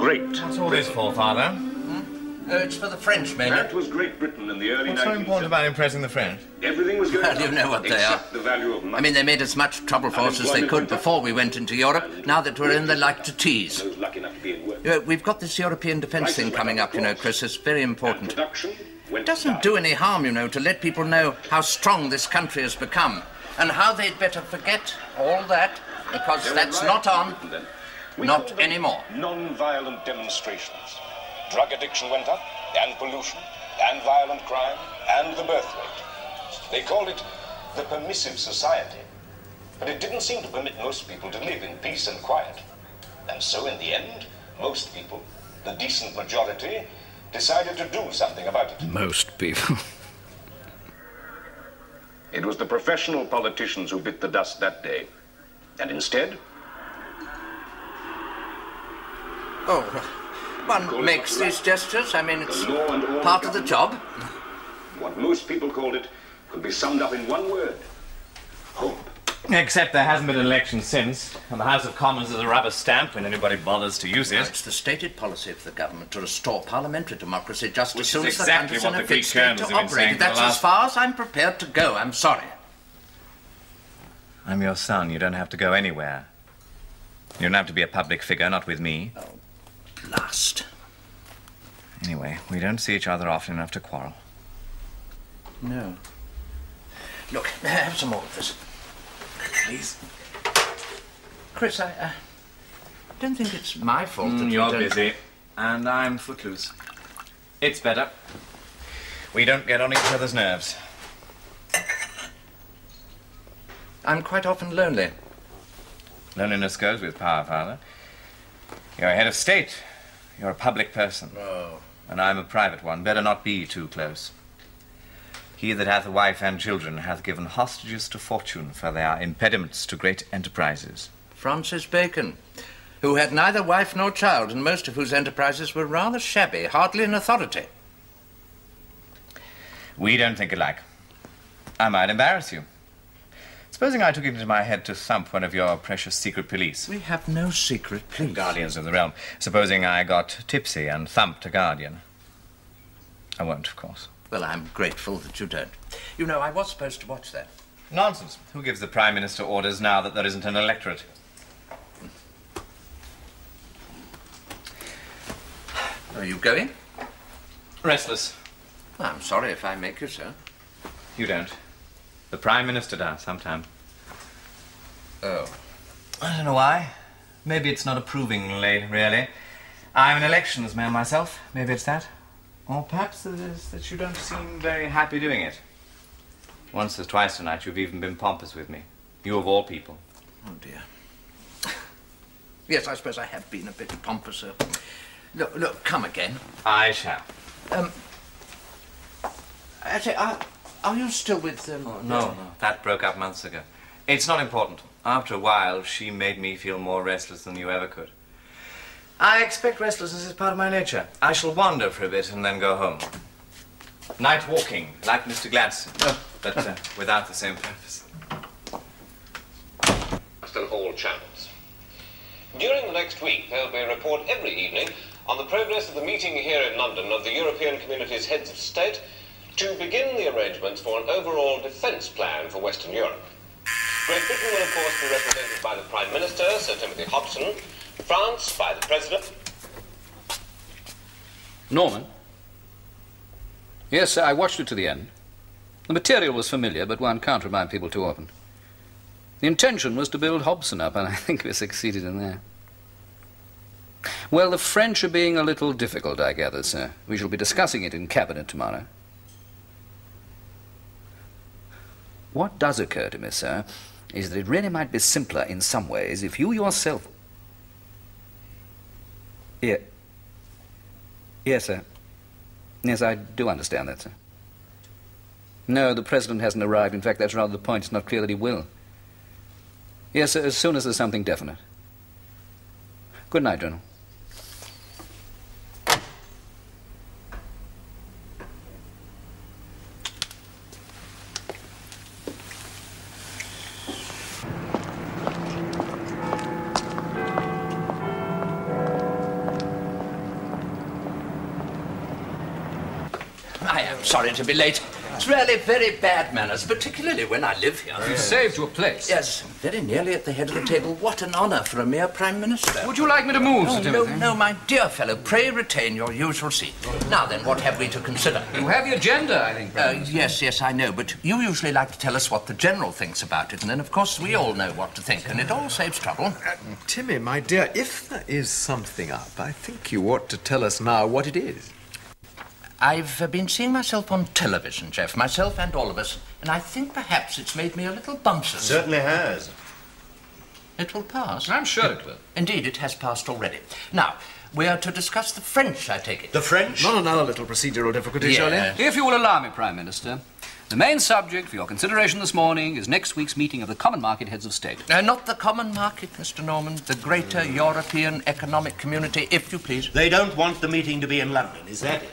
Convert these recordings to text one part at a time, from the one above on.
great. What's all this for, Father? Oh, it's for the French, mainly. That was Great Britain in the early 19th What's so important about impressing the French? Everything was going Well, you know what they are. The value of money. I mean, they made as much trouble for us as they could before we went into Europe. Now that we're in, they like to tease. Those lucky enough to be in work. We've got this European defence thing coming up, you know, Chris. It's very important. Production It doesn't do any harm, you know, to let people know how strong this country has become and how they'd better forget all that, because that's not on, not anymore. Non-violent demonstrations. Drug addiction went up, and pollution, and violent crime, and the birth rate. They called it the permissive society. But it didn't seem to permit most people to live in peace and quiet. And so in the end, most people, the decent majority, decided to do something about it. Most people. It was the professional politicians who bit the dust that day. And instead... Oh, one makes these gestures. I mean, it's part of the job. What most people called it could be summed up in one word. Hope. Except there hasn't been an election since, and the House of Commons is a rubber stamp when anybody bothers to use it. It's the stated policy of the government to restore parliamentary democracy just Which as soon is as exactly the country's what in a the fit Greek state colonels to have been saying operate. for the That's as last- far as I'm prepared to go. I'm sorry. I'm your son. You don't have to go anywhere. You don't have to be a public figure, not with me. Oh, blast. Anyway, we don't see each other often enough to quarrel. No. Look, have some more of this. Please. Chris, I don't think it's my fault that you You're don't... busy, and I'm footloose. It's better. We don't get on each other's nerves. I'm quite often lonely. Loneliness goes with power, Father. You're a head of state. You're a public person. Oh. And I'm a private one. Better not be too close. He that hath a wife and children hath given hostages to fortune, for they are impediments to great enterprises. Francis Bacon, who had neither wife nor child, and most of whose enterprises were rather shabby, hardly an authority. We don't think alike. I might embarrass you. Supposing I took it into my head to thump one of your precious secret police. We have no secret police. Guardians of the realm. Supposing I got tipsy and thumped a guardian. I won't, of course. Well, I'm grateful that you don't. You know, I was supposed to watch that. Nonsense. Who gives the Prime Minister orders now that there isn't an electorate? Are you going? Restless. Well, I'm sorry if I make you so. You don't. The Prime Minister does, sometime. Oh. I don't know why. Maybe it's not approvingly, really. I'm an elections man myself. Maybe it's that. Or perhaps it is that you don't seem very happy doing it. Once or twice tonight you've even been pompous with me. You of all people. Oh, dear. Yes, I suppose I have been a bit pompous. Look, come again. I shall. Actually, are you still with... No, that broke up months ago. It's not important. After a while, she made me feel more restless than you ever could. I expect restlessness is part of my nature. I shall wander for a bit and then go home. Night walking, like Mr. Gladstone, but without the same purpose. On all channels. During the next week, there'll be a report every evening on the progress of the meeting here in London of the European Community's heads of state to begin the arrangements for an overall defence plan for Western Europe. Great Britain will, of course, be represented by the Prime Minister, Sir Timothy Hobson, France by the President. Norman? Yes, sir, I watched it to the end. The material was familiar, but one can't remind people too often. The intention was to build Hobson up, and I think we succeeded in that. Well, the French are being a little difficult, I gather, sir. We shall be discussing it in Cabinet tomorrow. What does occur to me, sir, is that it really might be simpler in some ways if you yourself... Yes, sir. Yes, I do understand that, sir. No, the President hasn't arrived. In fact, that's rather the point. It's not clear that he will. Yes, sir, as soon as there's something definite. Good night, General. I am sorry to be late. It's really very bad manners, particularly when I live here. You saved your place. Yes, very nearly at the head of the table. What an honour for a mere Prime Minister. Would you like me to move, Sir No, Timothy? no, my dear fellow, pray retain your usual seat. Now then, what have we to consider? You have the agenda, I think, Prime Minister. Yes, I know, but you usually like to tell us what the General thinks about it, and then, of course, we all know what to think, and it all saves trouble. Timmy, my dear, if there is something up, I think you ought to tell us now what it is. I've been seeing myself on television, Jeff, myself and all of us, and I think perhaps it's made me a little bumptious. Certainly has. It will pass. I'm sure it will. Indeed, it has passed already. Now, we are to discuss the French, I take it. The French? Not another little procedural difficulty, Yeah. surely? If you will allow me, Prime Minister, the main subject for your consideration this morning is next week's meeting of the Common Market Heads of State. Not the common market, Mr. Norman. The greater European Economic Community, if you please. They don't want the meeting to be in London, is that it?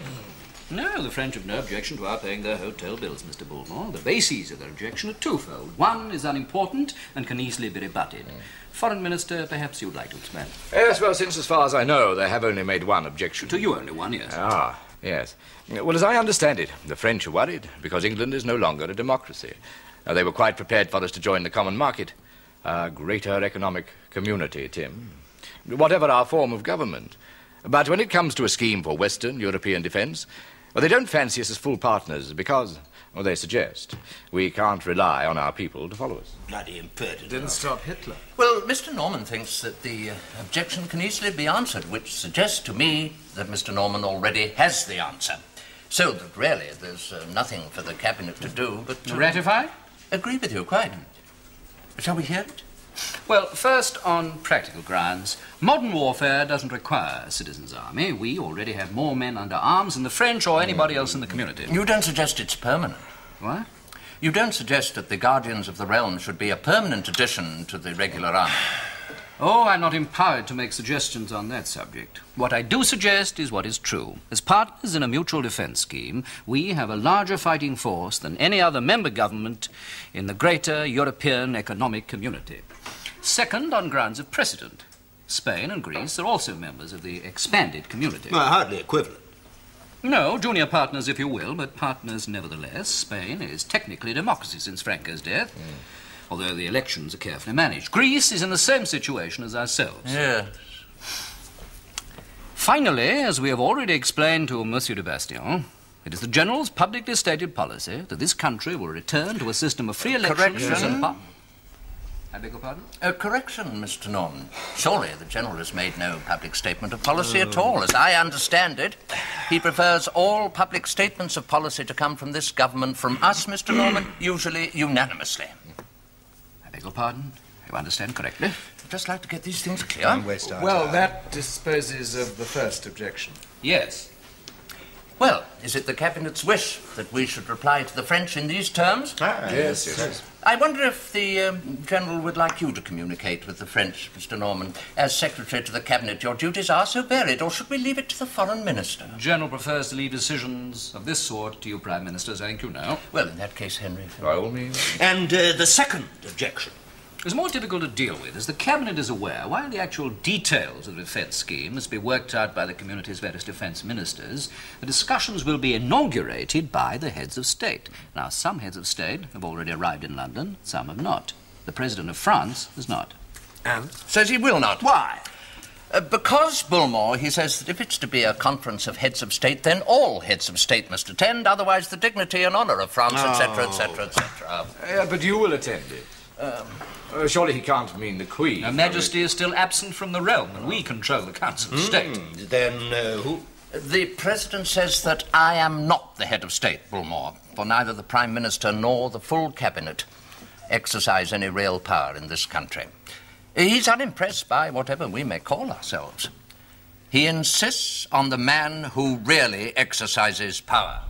No, the French have no objection to our paying their hotel bills, Mr. Bullmore. The bases of their objection are twofold. One is unimportant and can easily be rebutted. Foreign Minister, perhaps you would like to explain. Yes, well, since as far as I know, they have only made one objection. To you only one, yes. Ah, yes. Well, as I understand it, the French are worried because England is no longer a democracy. They were quite prepared for us to join the common market, a greater economic community, Tim. Whatever our form of government. But when it comes to a scheme for Western European defence, well, they don't fancy us as full partners because, well, they suggest, we can't rely on our people to follow us. Bloody impertinent. Didn't stop Hitler. Well, Mr. Norman thinks that the objection can easily be answered, which suggests to me that Mr. Norman already has the answer. So that really there's nothing for the Cabinet to do but to... Ratify? Agree with you, quite. Shall we hear it? Well, first, on practical grounds, modern warfare doesn't require a citizens' army. We already have more men under arms than the French or anybody else in the community. You don't suggest it's permanent. What? You don't suggest that the Guardians of the Realm should be a permanent addition to the regular army. Oh, I'm not empowered to make suggestions on that subject. What I do suggest is what is true. As partners in a mutual defence scheme, we have a larger fighting force than any other member government in the greater European economic community. Second, on grounds of precedent. Spain and Greece are also members of the expanded community. Well, hardly equivalent. No, junior partners, if you will, but partners nevertheless. Spain is technically a democracy since Franco's death, although the elections are carefully managed. Greece is in the same situation as ourselves. Yes. Finally, as we have already explained to Monsieur de Bastion, it is the General's publicly stated policy that this country will return to a system of free elections. Correction. I beg your pardon? Correction, Mr. Norman. Surely the General has made no public statement of policy at all. As I understand it, he prefers all public statements of policy to come from this government, from us, Mr. Norman, usually unanimously. I beg your pardon? You understand correctly? I'd just like to get these things clear. Well, that disposes of the first objection. Yes. Well, is it the Cabinet's wish that we should reply to the French in these terms? Yes. I wonder if the General would like you to communicate with the French, Mr. Norman. As Secretary to the Cabinet, your duties are so varied, or should we leave it to the Foreign Minister? The General prefers to leave decisions of this sort to you, Prime Ministers, I think you know. Well, in that case, Henry... By all means. And the second objection. It's more difficult to deal with. As the Cabinet is aware, while the actual details of the defence scheme must be worked out by the community's various defence ministers, the discussions will be inaugurated by the heads of state. Now, some heads of state have already arrived in London, some have not. The President of France has not. And? Says he will not. Why? Because, Bullmore, he says that if it's to be a conference of heads of state, then all heads of state must attend, otherwise the dignity and honour of France, etc., etc., etc. But you will attend it. Surely he can't mean the Queen. Her Majesty is still absent from the realm, and we control the Council of State. Then who? The President says that I am not the head of state, Bullmore, for neither the Prime Minister nor the full Cabinet exercise any real power in this country. He's unimpressed by whatever we may call ourselves. He insists on the man who really exercises power.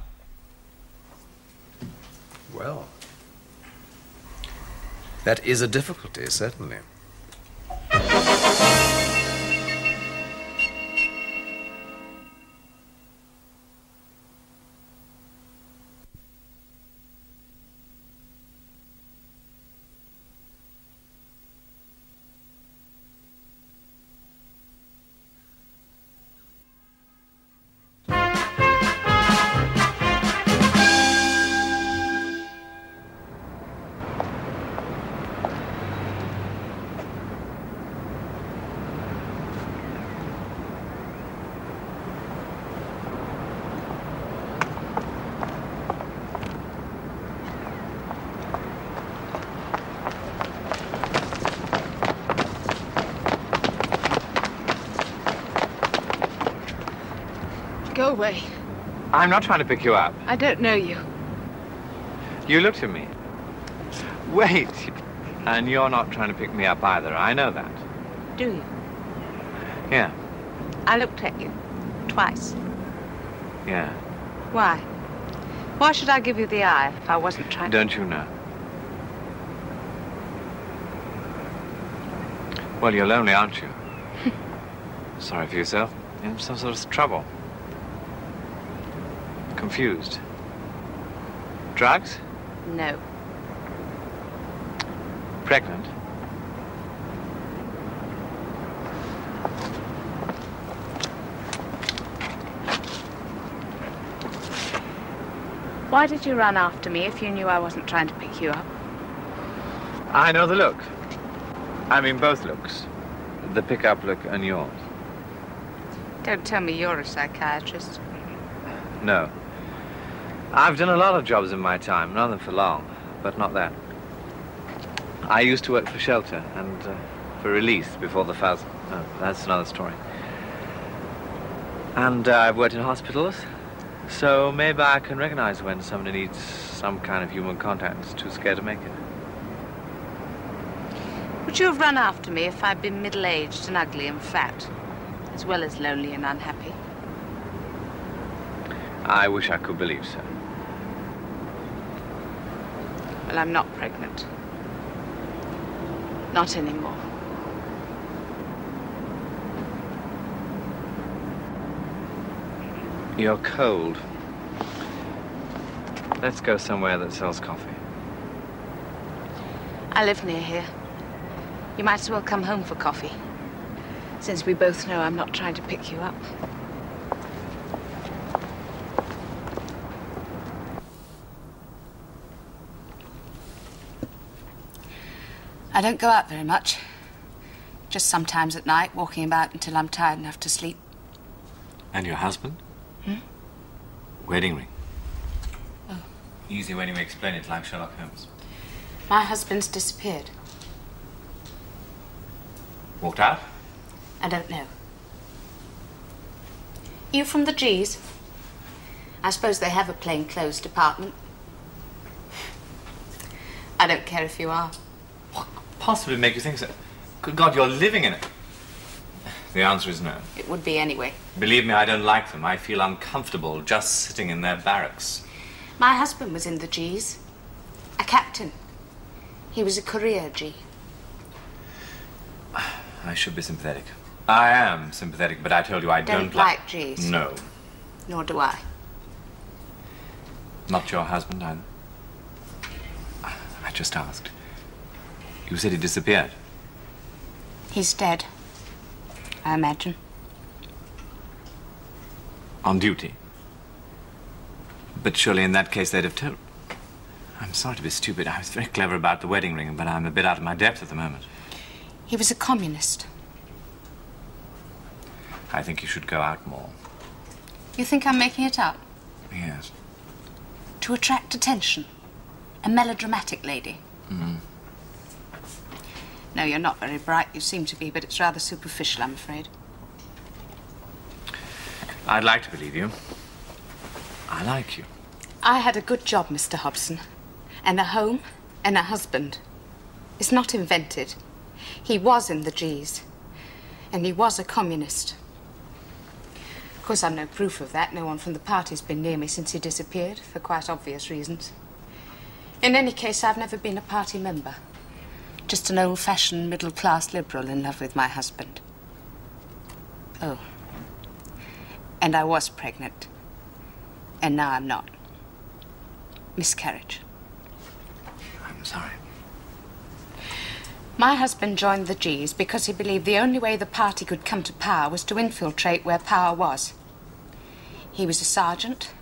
Well, that is a difficulty, certainly. Go away. I'm not trying to pick you up. I don't know you. You looked at me. Wait. And you're not trying to pick me up either. I know that. Do you? Yeah. I looked at you. Twice. Yeah. Why? Why should I give you the eye if I wasn't trying to... Don't you know? Well, you're lonely, aren't you? Sorry for yourself. In some sort of trouble. Confused. Drugs? No. Pregnant? Why did you run after me if you knew I wasn't trying to pick you up? I know the look. I mean, both looks. The pick-up look and yours. Don't tell me you're a psychiatrist. No. I've done a lot of jobs in my time, none of them for long, but not that. I used to work for shelter and for release before the fuzz. Oh, that's another story. And I've worked in hospitals, so maybe I can recognize when somebody needs some kind of human contact and is too scared to make it. Would you have run after me if I'd been middle-aged and ugly and fat, as well as lonely and unhappy? I wish I could believe so. Well, I'm not pregnant. Not anymore. You're cold. Let's go somewhere that sells coffee. I live near here. You might as well come home for coffee, since we both know I'm not trying to pick you up. I don't go out very much. Just sometimes at night, walking about until I'm tired enough to sleep. And your husband? Wedding ring. Oh. Easy when you explain it, like Sherlock Holmes. My husband's disappeared. Walked out? I don't know. You from the G's? I suppose they have a plainclothes department. I don't care if you are. What could possibly make you think so? Good God, you're living in it. The answer is no. It would be anyway. Believe me, I don't like them. I feel uncomfortable just sitting in their barracks. My husband was in the G's. A captain. He was a career G. I should be sympathetic. I am sympathetic, but I told you I don't like G's. No. Nor do I. Not your husband either? I just asked. You said he disappeared. He's dead, I imagine. On duty? But surely in that case they'd have told. I'm sorry to be stupid. I was very clever about the wedding ring, but I'm a bit out of my depth at the moment. He was a communist. I think you should go out more. You think I'm making it up? Yes. To attract attention. A melodramatic lady. Mm. No, you're not very bright. You seem to be, but it's rather superficial, I'm afraid. I'd like to believe you. I like you. I had a good job, Mr. Hobson. And a home and a husband. It's not invented. He was in the G's. And he was a communist. Of course, I've no proof of that. No one from the party's been near me since he disappeared, for quite obvious reasons. In any case, I've never been a party member. Just an old-fashioned middle-class liberal in love with my husband. Oh. And I was pregnant. And now I'm not. Miscarriage. I'm sorry. My husband joined the G's because he believed the only way the party could come to power was to infiltrate where power was. He was a sergeant,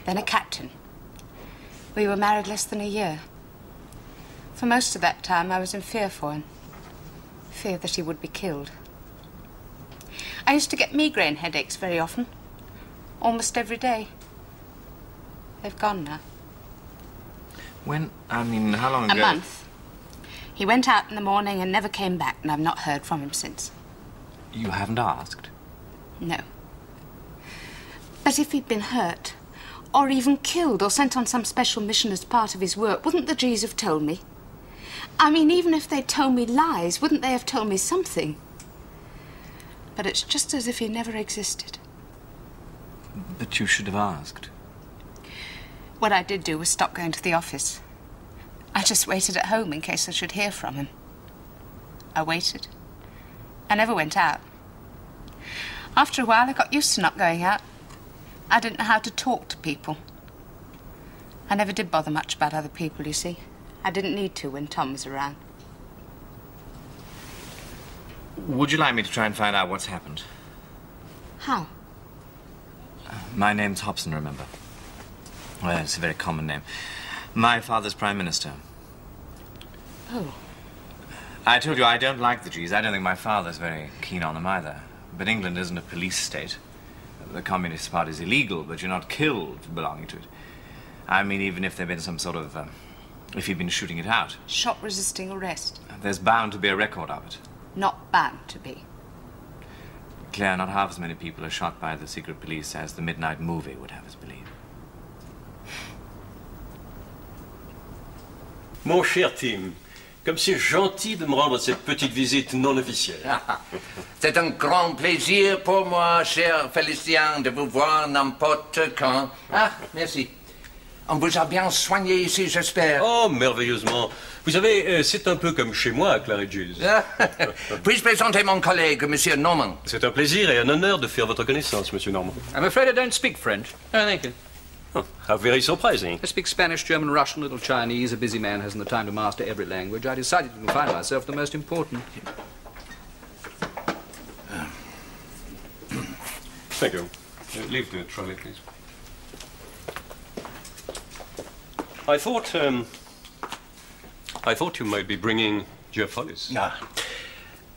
then a captain. We were married less than a year. For most of that time, I was in fear for him. Fear that he would be killed. I used to get migraine headaches very often. Almost every day. They've gone now. How long ago? A month. He went out in the morning and never came back, and I've not heard from him since. You haven't asked? No. But if he'd been hurt, or even killed, or sent on some special mission as part of his work, wouldn't the G's have told me? I mean, even if they'd told me lies, wouldn't they have told me something? But it's just as if he never existed. But you should have asked. What I did do was stop going to the office. I just waited at home in case I should hear from him. I waited. I never went out. After a while, I got used to not going out. I didn't know how to talk to people. I never did bother much about other people, you see. I didn't need to when Tom was around. Would you like me to try and find out what's happened? How? My name's Hobson, remember? Well, it's a very common name. My father's Prime Minister. Oh. I told you I don't like the G's. I don't think my father's very keen on them either. But England isn't a police state. The Communist Party's illegal, but you're not killed for belonging to it. I mean, even if there'd been some sort of, if you'd been shooting it out. Shot resisting arrest. There's bound to be a record of it. Not bound to be. Claire, not half as many people are shot by the secret police as the Midnight Movie would have us believe. Mon cher Tim, comme c'est gentil de me rendre cette petite visite non officielle. C'est un grand plaisir pour moi, cher Félicien, de vous voir n'importe quand. Ah, merci. On vous a bien soigné ici, j'espère. Oh, merveilleusement. Vous savez, c'est un peu comme chez moi à Claridge's. Puis-je présenter mon collègue, Monsieur Norman? C'est un plaisir et un honneur de faire votre connaissance, Monsieur Norman. I'm afraid I don't speak French. Oh, thank you. Oh, how very surprising. I speak Spanish, German, Russian, little Chinese. A busy man hasn't the time to master every language. I decided to confine myself to the most important. Thank you. Leave the trolley, please. I thought you might be bringing Jeff Hollis. Ah,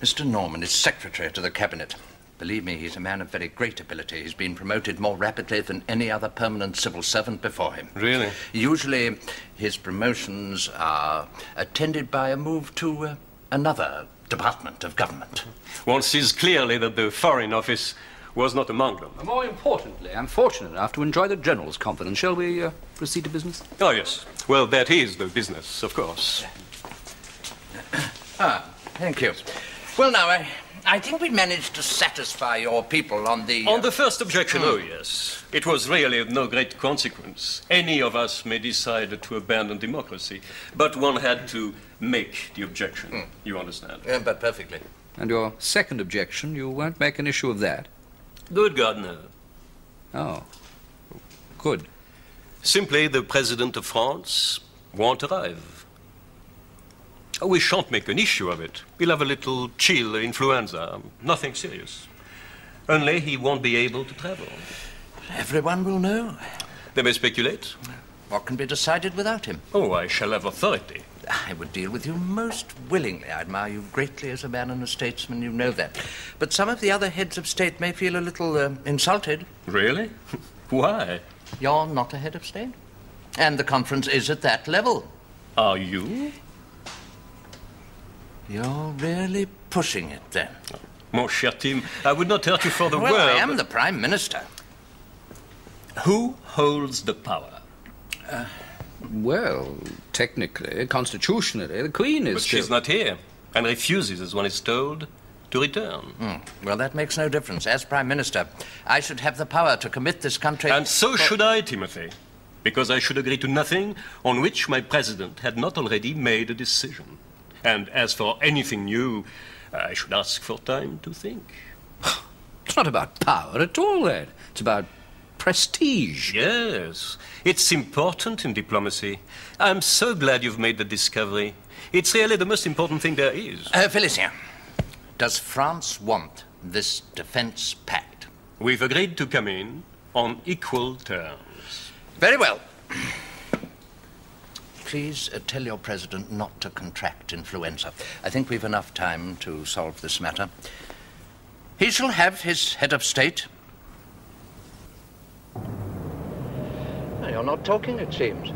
Mr. Norman is secretary to the cabinet. Believe me, he's a man of very great ability. He's been promoted more rapidly than any other permanent civil servant before him. Really? Usually, his promotions are attended by a move to another department of government. One sees clearly that the Foreign Office was not among them. More importantly, I'm fortunate enough to enjoy the General's confidence. Shall we proceed to business? Oh, yes. Well, that is the business, of course. Thank you. Well, now, I think we managed to satisfy your people on the... On the first objection, oh, yes. It was really of no great consequence. Any of us may decide to abandon democracy, but one had to make the objection. You understand? Yeah, but perfectly. And your second objection, you won't make an issue of that? Good God, no. Oh. Good. Simply, the President of France won't arrive. We shan't make an issue of it. He'll have a little chill influenza. Nothing serious. Only he won't be able to travel. Everyone will know. They may speculate. What can be decided without him? Oh, I shall have authority. I would deal with you most willingly. I admire you greatly as a man and a statesman, you know that. But some of the other heads of state may feel a little insulted. Really? Why? You're not a head of state. And the conference is at that level. Are you? You're really pushing it, then. Mon cher Tim, I would not hurt you for the well, world. I am the Prime Minister. Who holds the power? Well, technically, constitutionally, the Queen is But she's not here, and refuses, as one is told, to return. Well, that makes no difference. As Prime Minister, I should have the power to commit this country... And so should I, Timothy, because I should agree to nothing on which my President had not already made a decision. And as for anything new, I should ask for time to think. It's not about power at all, then. It's about prestige. Yes, it's important in diplomacy. I'm so glad you've made the discovery. It's really the most important thing there is. Félicien, does France want this defense pact? We've agreed to come in on equal terms. Very well. Please tell your president not to contract influenza. I think we've enough time to solve this matter. He shall have his head of state. You're not talking, it seems.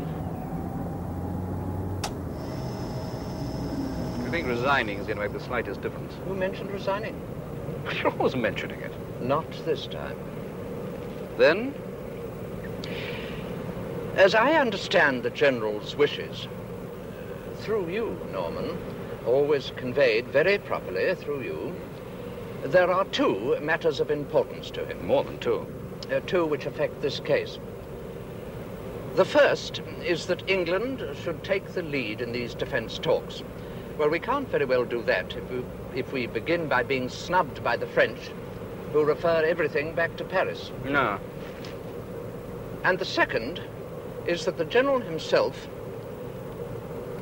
I think resigning is going to make the slightest difference. Who mentioned resigning? You're always mentioning it. Not this time. Then, as I understand the General's wishes, through you, Norman, always conveyed very properly through you, there are two matters of importance to him. More than two. Two which affect this case. The first is that England should take the lead in these defense talks. Well, we can't very well do that if we begin by being snubbed by the French, who refer everything back to Paris. No. And the second is that the General himself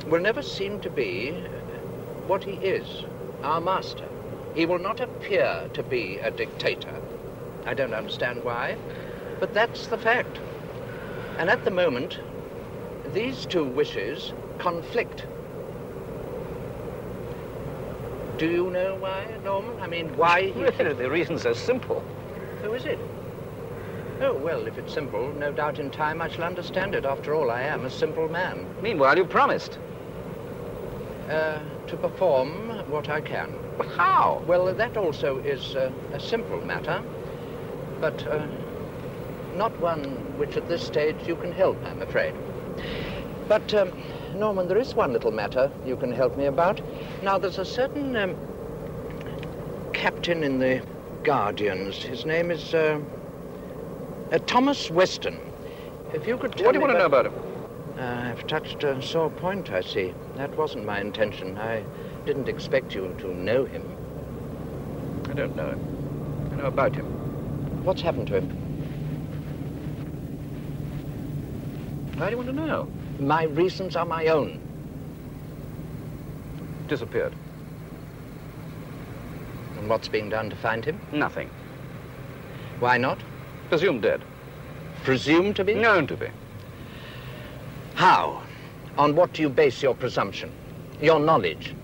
will never seem to be what he is, our master. He will not appear to be a dictator. I don't understand why, but that's the fact. And at the moment, these two wishes conflict. Do you know why, Norman? I mean, why he... Really, the reason's so simple. Who is it? Oh, well, if it's simple, no doubt in time I shall understand it. After all, I am a simple man. Meanwhile, you promised. To perform what I can. How? Well, that also is a simple matter, but not one which at this stage you can help, I'm afraid. But, Norman, there is one little matter you can help me about. Now, there's a certain captain in the Guardians. His name is Thomas Weston. If you could tell me... What do you want to know about him? I've touched a sore point, I see. That wasn't my intention. I didn't expect you to know him. I don't know him. I know about him. What's happened to him? How do you want to know? My reasons are my own. Disappeared. And what's being done to find him? Nothing. Why not? Presumed dead. Presumed to be? Known to be. How? On what do you base your presumption? Your knowledge?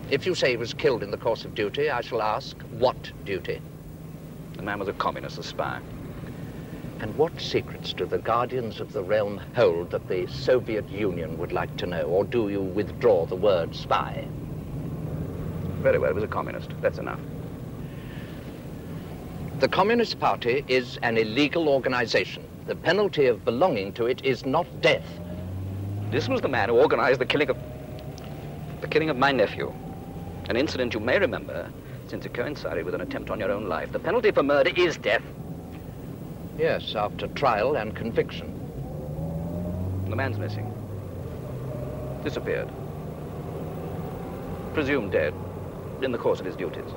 If you say he was killed in the course of duty, I shall ask, what duty? The man was a communist, a spy. And what secrets do the Guardians of the Realm hold that the Soviet Union would like to know? Or do you withdraw the word spy? Very well, he was a communist. That's enough. The Communist Party is an illegal organization. The penalty of belonging to it is not death. This was the man who organized the killing of my nephew. An incident you may remember, since it coincided with an attempt on your own life. The penalty for murder is death. Yes, after trial and conviction. The man's missing. Disappeared. Presumed dead in the course of his duties.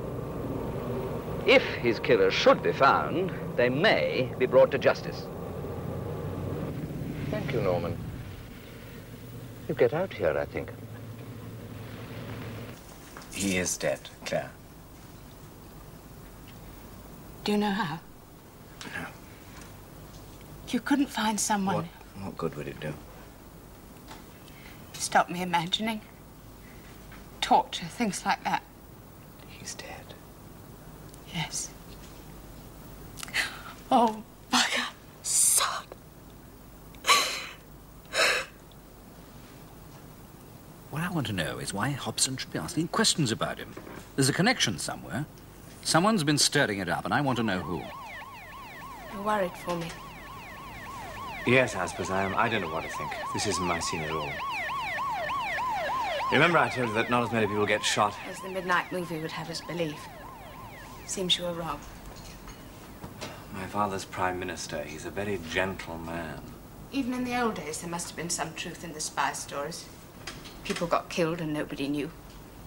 If his killer should be found, they may be brought to justice. Thank you, Norman. You get out here, I think. He is dead, Claire. Do you know how? No. You couldn't find someone... What good would it do? Stop me imagining. Torture, things like that. He's dead. Yes. Oh, bugger. Sod. What I want to know is why Hobson should be asking questions about him. There's a connection somewhere. Someone's been stirring it up, and I want to know who. You're worried for me. Yes, I suppose I am. I don't know what to think. This isn't my scene at all. Remember I told you that not as many people get shot? As the Midnight Movie would have us believe. Seems you were wrong. My father's Prime Minister. He's a very gentle man. Even in the old days, there must have been some truth in the spy stories. People got killed and nobody knew.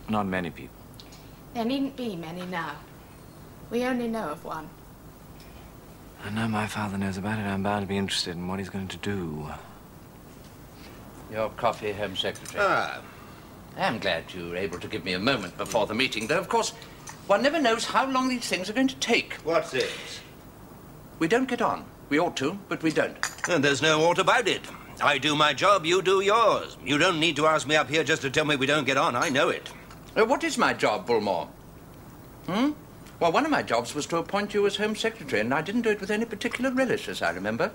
Not many people. There needn't be many now. We only know of one. And now my father knows about it, I'm bound to be interested in what he's going to do. Your coffee, Home Secretary. Ah. I am glad you were able to give me a moment before the meeting, though, of course, one never knows how long these things are going to take. What things? We don't get on. We ought to, but we don't. And there's no ought about it. I do my job, you do yours. You don't need to ask me up here just to tell me we don't get on. I know it. What is my job, Bullmore? Well, one of my jobs was to appoint you as Home Secretary, and I didn't do it with any particular relish, as I remember.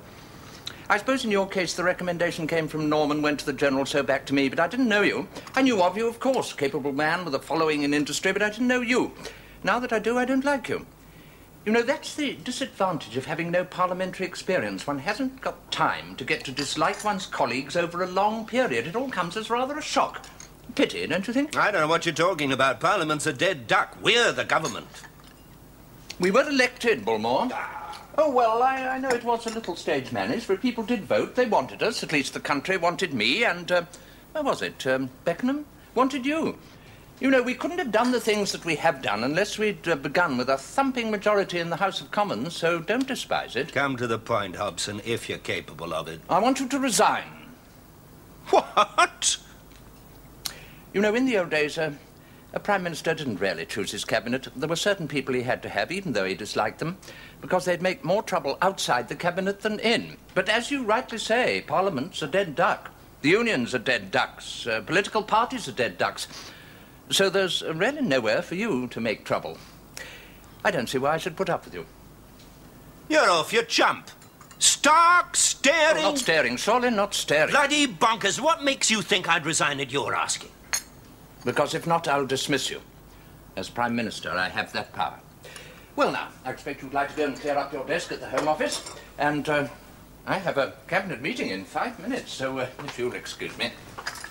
I suppose in your case the recommendation came from Norman, went to the General, so back to me, but I didn't know you. I knew of you, of course, capable man with a following in industry, but I didn't know you. Now that I do, I don't like you. You know, that's the disadvantage of having no parliamentary experience. One hasn't got time to get to dislike one's colleagues over a long period. It all comes as rather a shock. Pity, don't you think? I don't know what you're talking about. Parliament's a dead duck. We're the government. We were elected, Bullmore. Oh, well, I know it was a little stage managed, but people did vote. They wanted us. At least the country wanted me, and, where was it? Beckenham wanted you. You know, we couldn't have done the things that we have done unless we'd begun with a thumping majority in the House of Commons, so don't despise it. Come to the point, Hobson, if you're capable of it. I want you to resign. What? You know, in the old days, a Prime Minister didn't really choose his cabinet. There were certain people he had to have, even though he disliked them, because they'd make more trouble outside the cabinet than in. But as you rightly say, Parliament's a dead duck. The unions are dead ducks. Political parties are dead ducks. So there's really nowhere for you to make trouble. I don't see why I should put up with you. You're off your chump. Stark staring. Oh, not staring, surely not staring. Bloody bonkers. What makes you think I'd resign at your asking? Because if not, I'll dismiss you. As Prime Minister, I have that power. Well, now, I expect you'd like to go and clear up your desk at the Home Office. And I have a cabinet meeting in 5 minutes, so if you'll excuse me.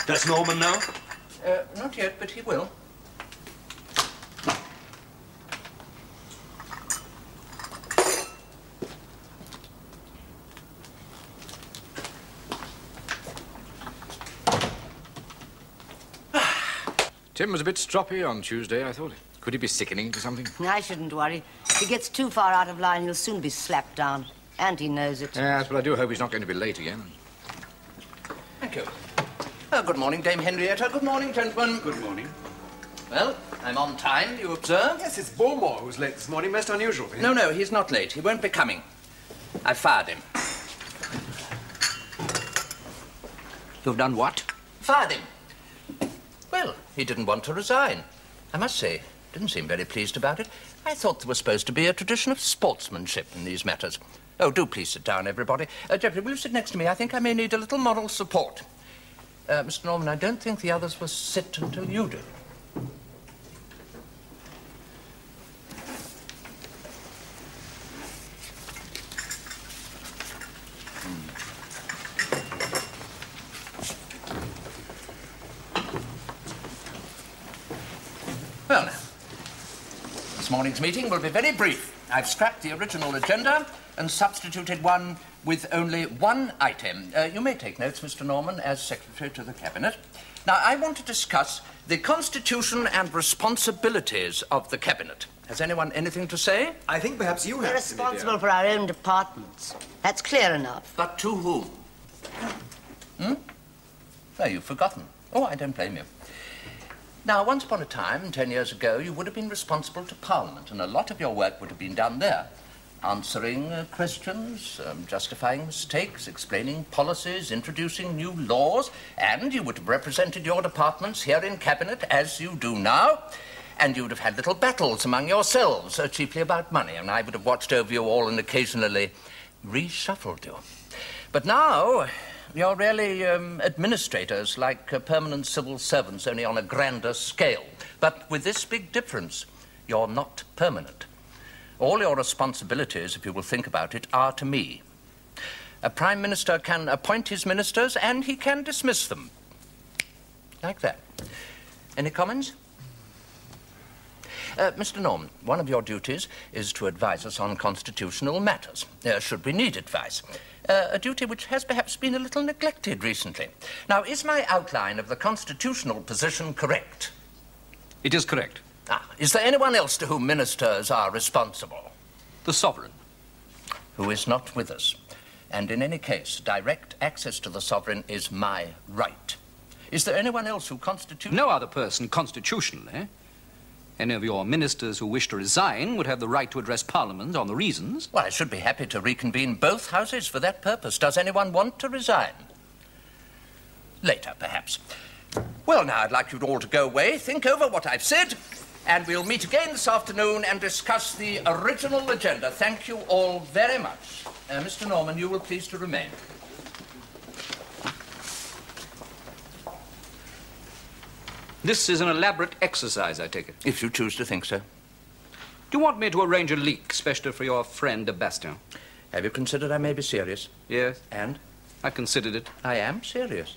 Does Norman know? Not yet, but he will. Tim was a bit stroppy on Tuesday, I thought. Could he be sickening to something? I shouldn't worry. If he gets too far out of line, he'll soon be slapped down. And he knows it. Yes, but I do hope he's not going to be late again. Thank you. Good morning, Dame Henrietta. Good morning, gentlemen. Good morning. Well, I'm on time, you observe? Yes, it's Bullmore who's late this morning. Most unusual for him. No, he's not late. He won't be coming. I fired him. You've done what? Fired him. Well, he didn't want to resign. I must say, didn't seem very pleased about it. I thought there was supposed to be a tradition of sportsmanship in these matters. Oh, do please sit down, everybody. Geoffrey, will you sit next to me? I think I may need a little moral support. Mr. Norman, I don't think the others will sit until you do. Well, now, this morning's meeting will be very brief. I've scrapped the original agenda and substituted one with only one item. You may take notes, Mr. Norman, as Secretary to the Cabinet. Now, I want to discuss the constitution and responsibilities of the Cabinet. Has anyone anything to say? I think perhaps you have. We're responsible for our own departments. That's clear enough. But to whom? Oh, you've forgotten. Oh, I don't blame you. Now, once upon a time, 10 years ago, you would have been responsible to Parliament, and a lot of your work would have been done there. Answering questions, justifying mistakes, explaining policies, introducing new laws, and you would have represented your departments here in Cabinet as you do now, and you would have had little battles among yourselves, chiefly about money, and I would have watched over you all and occasionally reshuffled you. But now, you're really administrators, like permanent civil servants, only on a grander scale. But with this big difference, you're not permanent. All your responsibilities, if you will think about it, are to me. A Prime Minister can appoint his ministers and he can dismiss them. Like that. Any comments? Mr. Norman, one of your duties is to advise us on constitutional matters, should we need advice. A duty which has perhaps been a little neglected recently. Now, is my outline of the constitutional position correct? It is correct. Is there anyone else to whom ministers are responsible? The sovereign. Who is not with us. And in any case, direct access to the sovereign is my right. Is there anyone else who constitutes... No other person constitutionally. Any of your ministers who wish to resign would have the right to address Parliament on the reasons. Well, I should be happy to reconvene both houses for that purpose. Does anyone want to resign? Later, perhaps. Well, now, I'd like you all to go away, think over what I've said, and we'll meet again this afternoon and discuss the original agenda. Thank you all very much. Mr. Norman, you will please to remain. This is an elaborate exercise, I take it. If you choose to think so. Do you want me to arrange a leak, especially for your friend de Bastion? Have you considered I may be serious? Yes. And? I considered it. I am serious.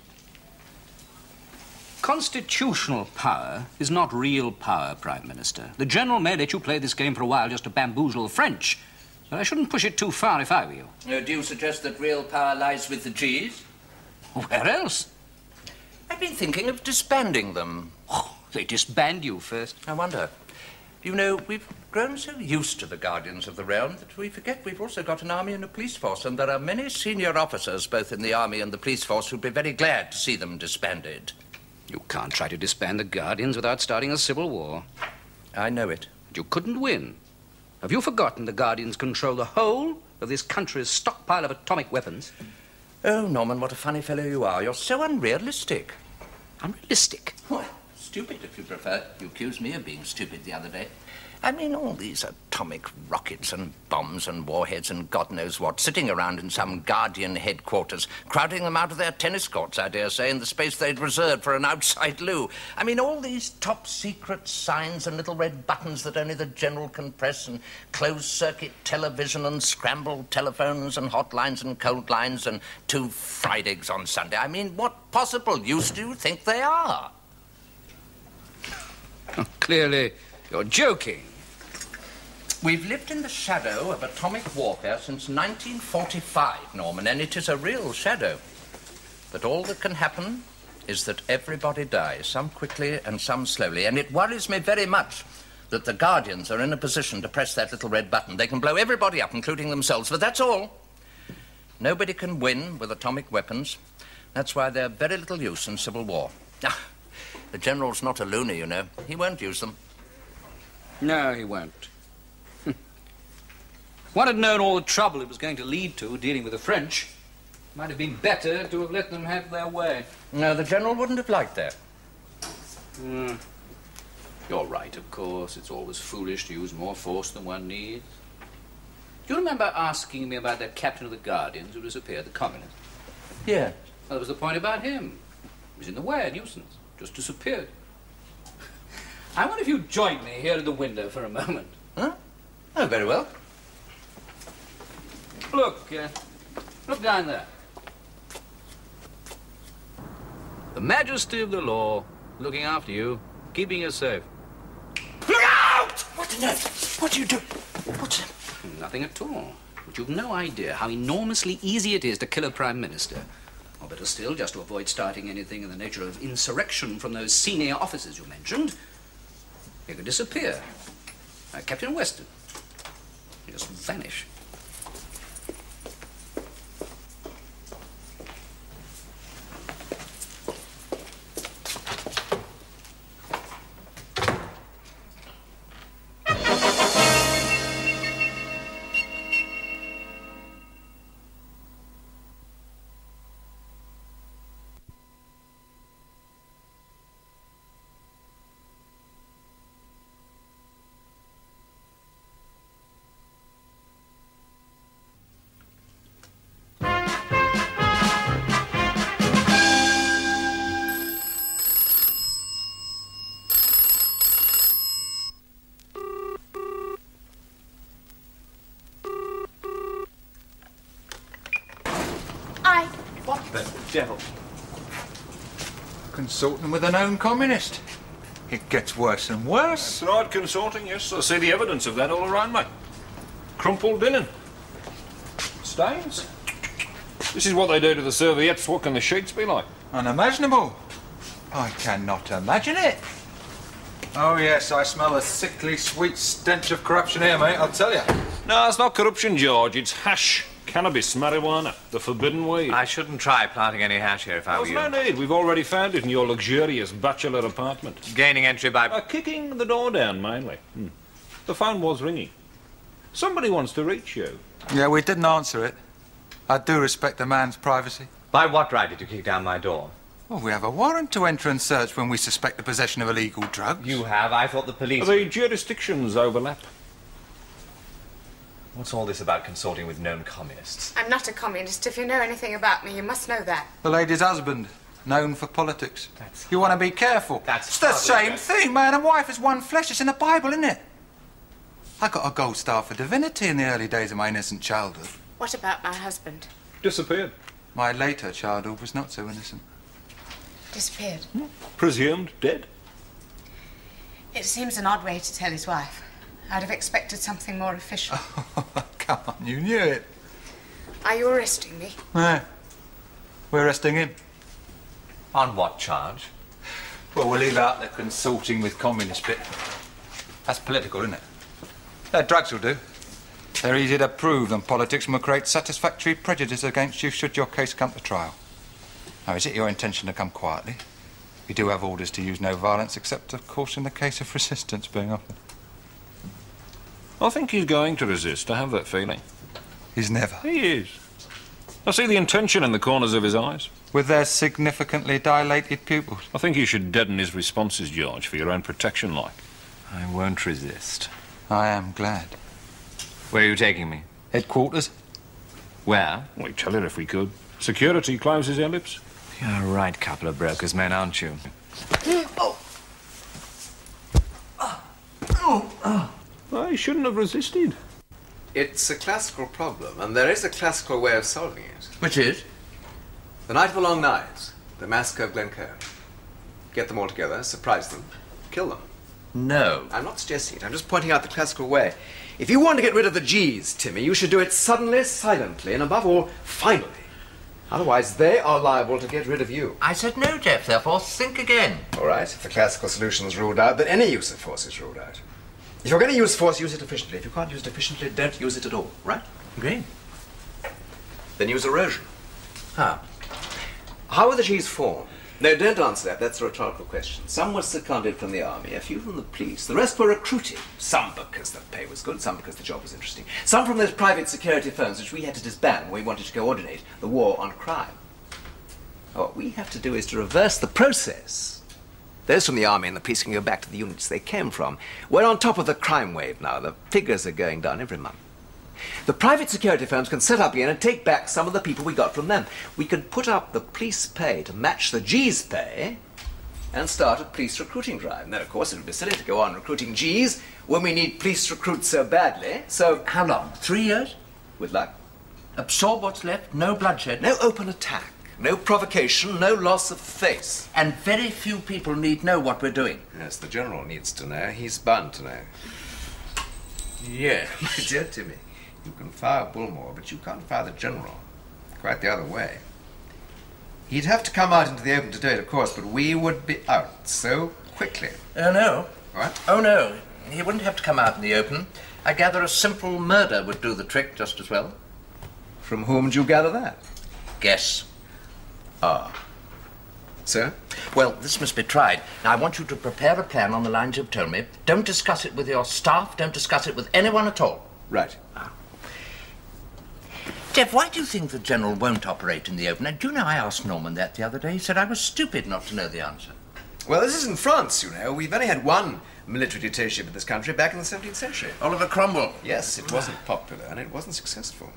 Constitutional power is not real power, Prime Minister. The General may let you play this game for a while just to bamboozle the French. But I shouldn't push it too far if I were you. Do you suggest that real power lies with the G's? Where else? I've been thinking of disbanding them. Oh, they disband you first. I wonder. You know, we've grown so used to the Guardians of the Realm that we forget we've also got an army and a police force, and there are many senior officers, both in the army and the police force, who'd be very glad to see them disbanded. You can't try to disband the Guardians without starting a civil war. I know it. You couldn't win. Have you forgotten the Guardians control the whole of this country's stockpile of atomic weapons? Oh, Norman, what a funny fellow you are. You're so unrealistic. Unrealistic? Well, stupid, if you prefer. You accused me of being stupid the other day. I mean, all these atomic rockets and bombs and warheads and God knows what, sitting around in some Guardian headquarters, crowding them out of their tennis courts, I dare say, in the space they'd reserved for an outside loo. I mean, all these top-secret signs and little red buttons that only the General can press, and closed-circuit television and scrambled telephones and hotlines and cold lines and 2 fried eggs on Sunday. I mean, what possible use do you think they are? Clearly, you're joking. We've lived in the shadow of atomic warfare since 1945, Norman, and it is a real shadow. But all that can happen is that everybody dies, some quickly and some slowly, and it worries me very much that the Guardians are in a position to press that little red button. They can blow everybody up, including themselves, but that's all. Nobody can win with atomic weapons. That's why they're very little use in civil war. Ah, the General's not a loony, you know. He won't use them. No, he won't. If one had known all the trouble it was going to lead to dealing with the French, it might have been better to have let them have their way. No, the General wouldn't have liked that. You're right, of course. It's always foolish to use more force than one needs. Do you remember asking me about that captain of the Guardians who disappeared, the communist? Yeah. Well, that was the point about him. He was in the way, a nuisance. Just disappeared. I wonder if you'd join me here at the window for a moment. Huh? Oh, very well. Look, look down there. The majesty of the law, looking after you, keeping you safe. Look out! What on earth? What do you do? What's... Nothing at all. But you've no idea how enormously easy it is to kill a prime minister. Or better still, just to avoid starting anything in the nature of insurrection from those senior officers you mentioned. You could disappear. Like Captain Weston. You just vanish. Devil. Consulting with a known communist. It gets worse and worse. That's right, consorting, yes. I see the evidence of that all around me. Crumpled linen. Stains. This is what they do to the serviettes. What can the sheets be like? Unimaginable. I cannot imagine it. Oh, yes, I smell a sickly, sweet stench of corruption here, mate, I'll tell you. No, it's not corruption, George. It's hash. Cannabis, marijuana, the forbidden weed. I shouldn't try planting any hash here if I were you. There's no need. We've already found it in your luxurious bachelor apartment. Gaining entry by... kicking the door down, mainly. The phone was ringing. Somebody wants to reach you. Yeah, we didn't answer it. I do respect a man's privacy. By what right did you kick down my door? Well, we have a warrant to enter and search when we suspect the possession of illegal drugs. You have? I thought the police... The jurisdictions overlap. What's all this about consorting with known communists? I'm not a communist. If you know anything about me, you must know that. The lady's husband, known for politics. You want to be careful. That's it's the same thing. Man and wife is one flesh. It's in the Bible, isn't it? I got a gold star for divinity in the early days of my innocent childhood. What about my husband? Disappeared. My later childhood was not so innocent. Disappeared. Presumed dead. It seems an odd way to tell his wife. I'd have expected something more official. Come on, you knew it. Are you arresting me? Yeah. We're arresting him. On what charge? Well, we'll leave out the consorting with communist bit. That's political, isn't it? Drugs will do. They're easy to prove, and politics will create satisfactory prejudice against you should your case come to trial. Now, is it your intention to come quietly? We do have orders to use no violence, except, of course, in the case of resistance being offered. I think he's going to resist. I have that feeling. He's never. He is. I see the intention in the corners of his eyes. With their significantly dilated pupils. I think you should deaden his responses, George, for your own protection, like. I won't resist. I am glad. Where are you taking me? Headquarters. Where? We'd tell her if we could. Security closes their lips. You're a right couple of brokers' men, aren't you? I shouldn't have resisted. It's a classical problem, and there is a classical way of solving it. Which is? The night of the long nights, the massacre of Glencoe. Get them all together, surprise them, kill them. No. I'm not suggesting it, I'm just pointing out the classical way. If you want to get rid of the G's, Timmy, you should do it suddenly, silently, and above all, finally. Otherwise, they are liable to get rid of you. I said no, Jeff, therefore think again. All right, if the classical solution is ruled out, then any use of force is ruled out. If you're going to use force, use it efficiently. If you can't use it efficiently, don't use it at all, right? Agreed. Then use erosion. How? How were the G's formed? No, don't answer that. That's a rhetorical question. Some were seconded from the army, a few from the police. The rest were recruited. Some because the pay was good, some because the job was interesting. Some from those private security firms which we had to disband when we wanted to coordinate the war on crime. What we have to do is to reverse the process. Those from the army and the police can go back to the units they came from. We're on top of the crime wave now. The figures are going down every month. The private security firms can set up again and take back some of the people we got from them. We can put up the police pay to match the G's pay and start a police recruiting drive. Then, of course, it would be silly to go on recruiting G's when we need police recruits so badly. So... How long? 3 years? With luck. Absorb what's left, no bloodshed. No open attack, no provocation, no loss of face. And very few people need know what we're doing. Yes, the General needs to know. He's bound to know. Yeah, my dear Timmy. You can fire Bullmore, but you can't fire the General. Quite the other way. He'd have to come out into the open to do it, of course, but we would be out so quickly. Oh, no. What? Oh, no. He wouldn't have to come out in the open. I gather a simple murder would do the trick just as well. From whom do you gather that? Guess. Ah. Sir? Well, this must be tried. Now, I want you to prepare a plan on the lines you've told me. Don't discuss it with your staff. Don't discuss it with anyone at all. Right. Jeff, why do you think the General won't operate in the open? And do you know, I asked Norman that the other day. He said I was stupid not to know the answer. Well, this isn't France, you know. We've only had one military dictatorship in this country back in the 17th century. Oliver Cromwell. Yes, it wasn't popular and it wasn't successful.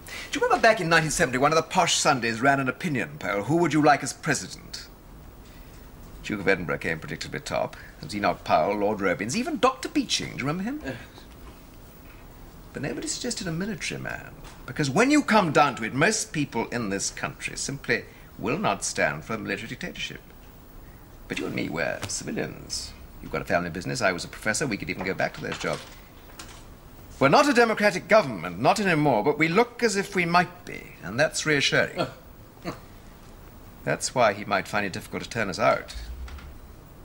Do you remember back in 1970, one of the posh Sundays ran an opinion poll? Who would you like as president? Duke of Edinburgh came predictably top. There was Enoch Powell, Lord Robins, even Dr. Beeching. Do you remember him? But nobody suggested a military man. Because when you come down to it, most people in this country simply will not stand for a military dictatorship. But you and me, we're civilians. You've got a family business, I was a professor, we could even go back to those jobs. We're not a democratic government, not anymore, but we look as if we might be, and that's reassuring. That's why he might find it difficult to turn us out.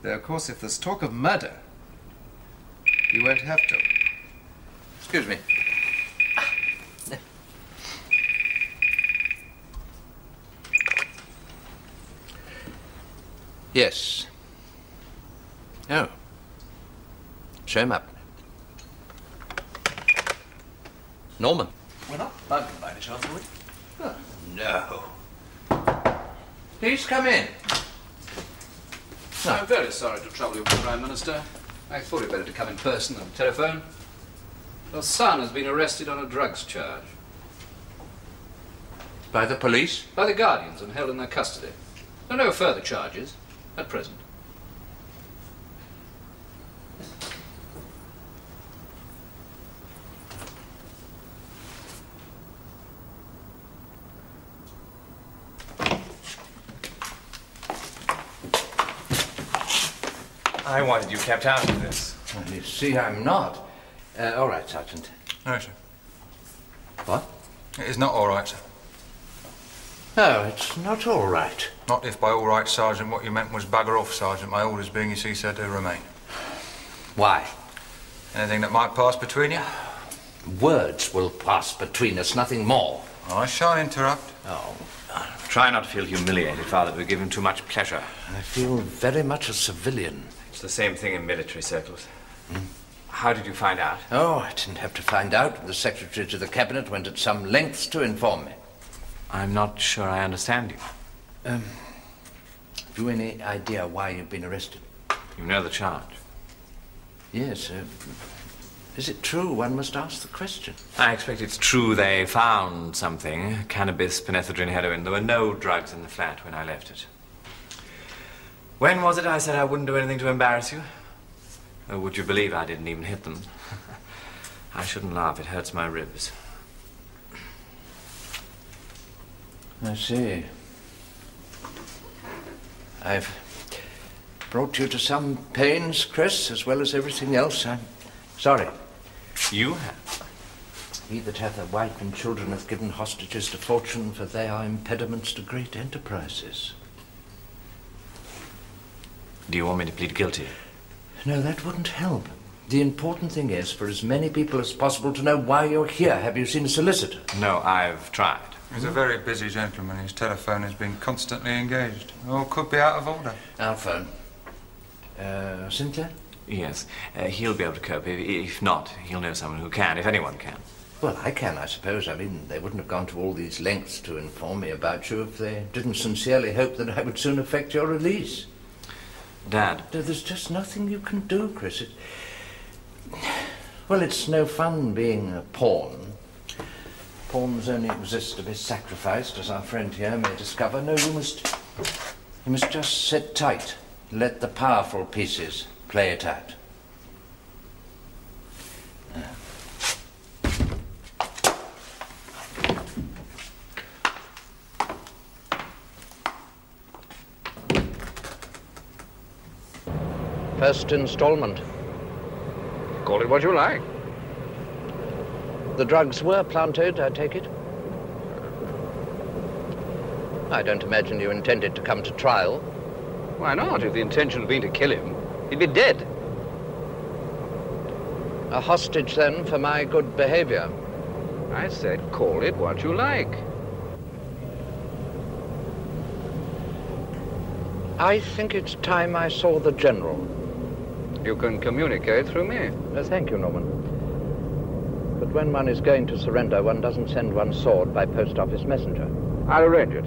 Though, of course, if there's talk of murder, he won't have to. Excuse me. Yes. Oh. Show him up. Norman. We're not bugged by any chance, are we? Oh, no. Please come in. I'm very sorry to trouble you, Prime Minister. I thought it better to come in person than telephone. Your son has been arrested on a drugs charge. By the police? By the Guardians and held in their custody. There are no further charges at present. I wanted you kept out of this. Well, you see, I'm not. All right, Sergeant. No, sir. What? It is not all right, sir. No, it's not all right. Not if by all right, Sergeant, what you meant was bugger off, Sergeant. My orders being, you see, sir, to remain. Why? Anything that might pass between you? Words will pass between us, nothing more. I shan't interrupt. Oh. Try not to feel humiliated, Father. We give him too much pleasure. I feel very much a civilian. It's the same thing in military circles. How did you find out? Oh, I didn't have to find out. The Secretary to the Cabinet went at some lengths to inform me. I'm not sure I understand you. Have you any idea why you've been arrested? You know the charge. Yes. Is it true? One must ask the question. I expect it's true they found something. Cannabis, phenethydrin, heroin. There were no drugs in the flat when I left it. When was it I said I wouldn't do anything to embarrass you? Oh, would you believe I didn't even hit them? I shouldn't laugh. It hurts my ribs. I see. I've brought you to some pains, Chris, as well as everything else. I'm sorry. You have? He that hath a wife and children hath given hostages to fortune, for they are impediments to great enterprises. Do you want me to plead guilty? No, that wouldn't help. The important thing is for as many people as possible to know why you're here. Have you seen a solicitor? No, I've tried. He's a very busy gentleman. His telephone has been constantly engaged. Or could be out of order. Our phone. Sinclair? Yes. He'll be able to cope. If not, he'll know someone who can, if anyone can. Well, I can, I suppose. I mean, they wouldn't have gone to all these lengths to inform me about you if they didn't sincerely hope that I would soon effect your release. Dad. There's just nothing you can do, Chris. Well, it's no fun being a pawn. Pawns only exist to be sacrificed, as our friend here may discover. No, you must just sit tight. Let the powerful pieces play it out. First installment. Call it what you like. The drugs were planted, I take it? I don't imagine you intended to come to trial. Why not? If the intention had been to kill him, he'd be dead. A hostage, then, for my good behavior. I said call it what you like. I think it's time I saw the General. You can communicate through me. Thank you, Norman. But when one is going to surrender, one doesn't send one's sword by post office messenger. I'll arrange it.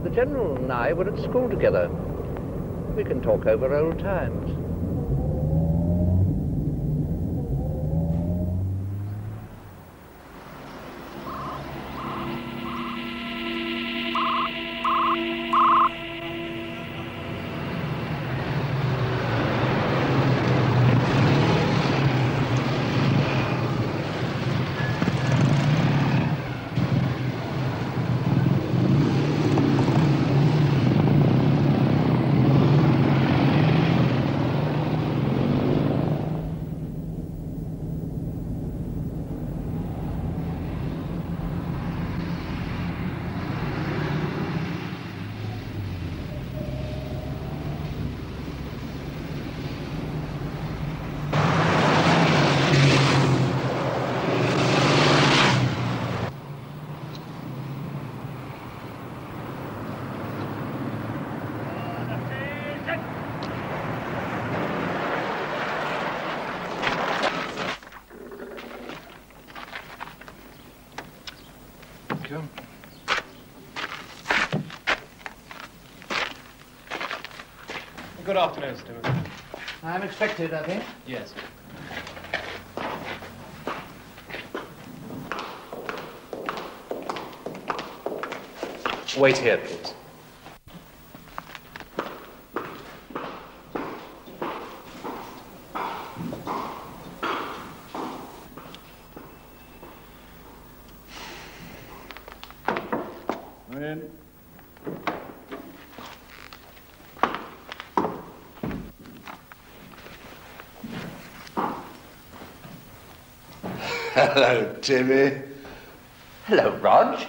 The General and I were at school together. We can talk over old times. Good afternoon, Stewart. I'm expected, I think. Yes. Wait here, please. Come in. Hello, Timmy. Hello, Rog.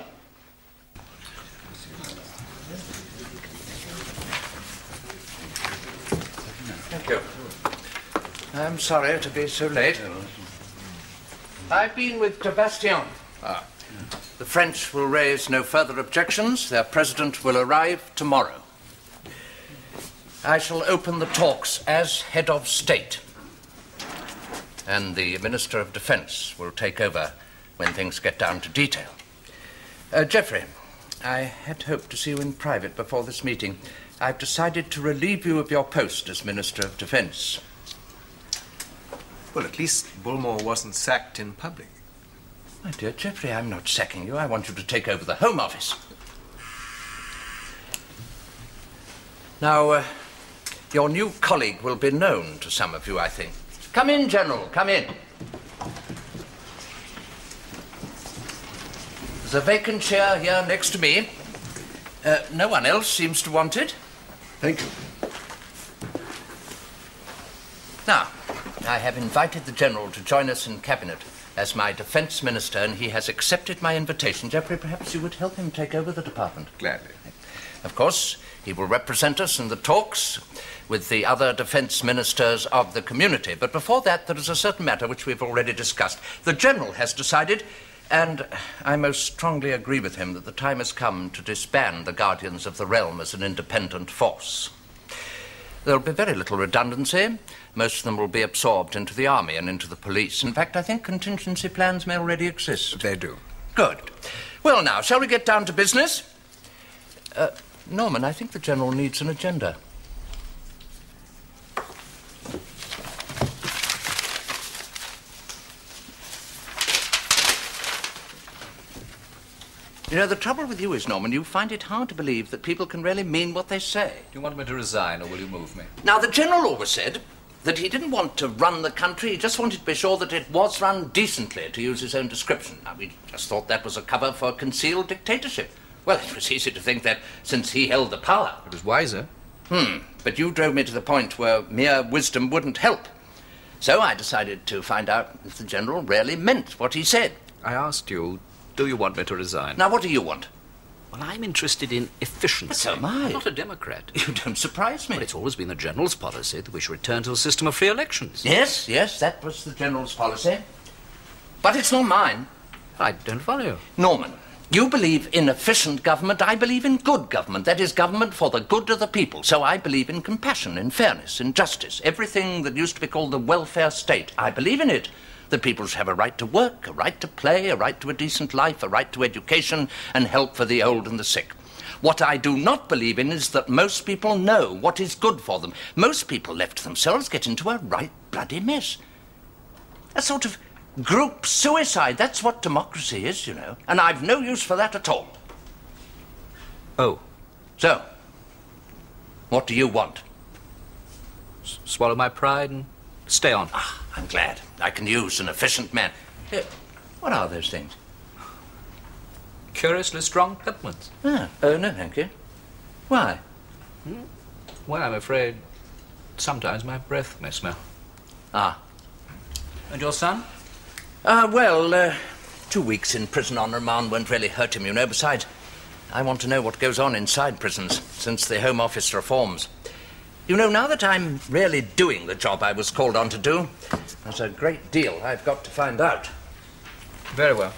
Thank you. I'm sorry to be so late. I've been with Sebastien. The French will raise no further objections. Their president will arrive tomorrow. I shall open the talks as head of state. And the Minister of Defense will take over when things get down to detail. Geoffrey, I had hoped to see you in private before this meeting. I've decided to relieve you of your post as Minister of Defense. Well, at least Bullmore wasn't sacked in public. My dear Geoffrey, I'm not sacking you. I want you to take over the Home Office. Now, your new colleague will be known to some of you, I think. Come in, General, come in. There's a vacant chair here next to me. No one else seems to want it. Thank you. Now, I have invited the General to join us in Cabinet as my Defence Minister, and he has accepted my invitation. Geoffrey, perhaps you would help him take over the department. Gladly. Of course, he will represent us in the talks with the other defence ministers of the community. But before that, there is a certain matter which we've already discussed. The General has decided, and I most strongly agree with him, that the time has come to disband the Guardians of the Realm as an independent force. There will be very little redundancy. Most of them will be absorbed into the army and into the police. In fact, I think contingency plans may already exist. They do. Good. Well, now, shall we get down to business? Norman, I think the General needs an agenda. You know, the trouble with you is, Norman, you find it hard to believe that people can really mean what they say. Do you want me to resign, or will you move me? Now, the General always said that he didn't want to run the country, he just wanted to be sure that it was run decently, to use his own description. Now, we just thought that was a cover for concealed dictatorship. Well, it was easy to think that since he held the power. It was wiser. But you drove me to the point where mere wisdom wouldn't help. So I decided to find out if the General really meant what he said. I asked you, do you want me to resign? Now, what do you want? Well, I'm interested in efficiency. But so am I. I'm not a Democrat. You don't surprise me. But it's always been the General's policy that we should return to a system of free elections. Yes, that was the General's policy. But it's not mine. I don't follow you. Norman, you believe in efficient government, I believe in good government. That is government for the good of the people. So I believe in compassion, in fairness, in justice. Everything that used to be called the welfare state, I believe in it. That people should have a right to work, a right to play, a right to a decent life, a right to education, and help for the old and the sick. What I do not believe in is that most people know what is good for them. Most people left to themselves get into a right bloody mess. A sort of group suicide. That's what democracy is, you know. And I've no use for that at all. Oh. So, what do you want? Swallow my pride and stay on. I'm glad. I can use an efficient man. Here, what are those things? Curiously strong peppermints. No, thank you. Why? Well, I'm afraid sometimes my breath may smell. And your son? 2 weeks in prison on remand won't really hurt him, you know. Besides, I want to know what goes on inside prisons since the Home Office reforms. You know, now that I'm really doing the job I was called on to do, there's a great deal I've got to find out. Very well.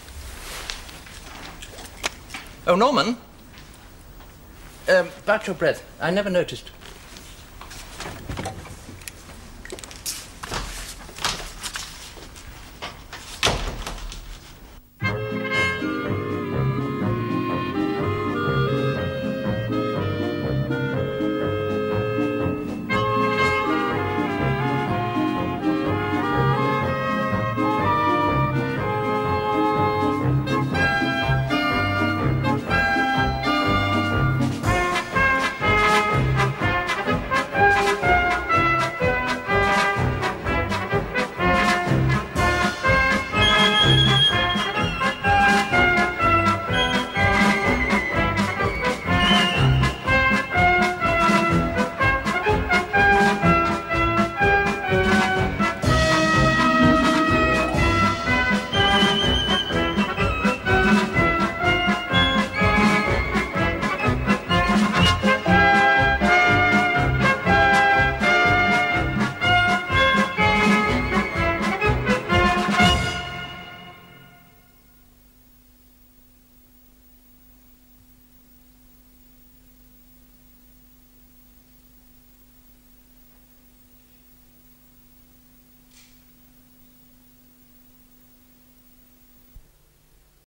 Oh, Norman. About your breath. I never noticed.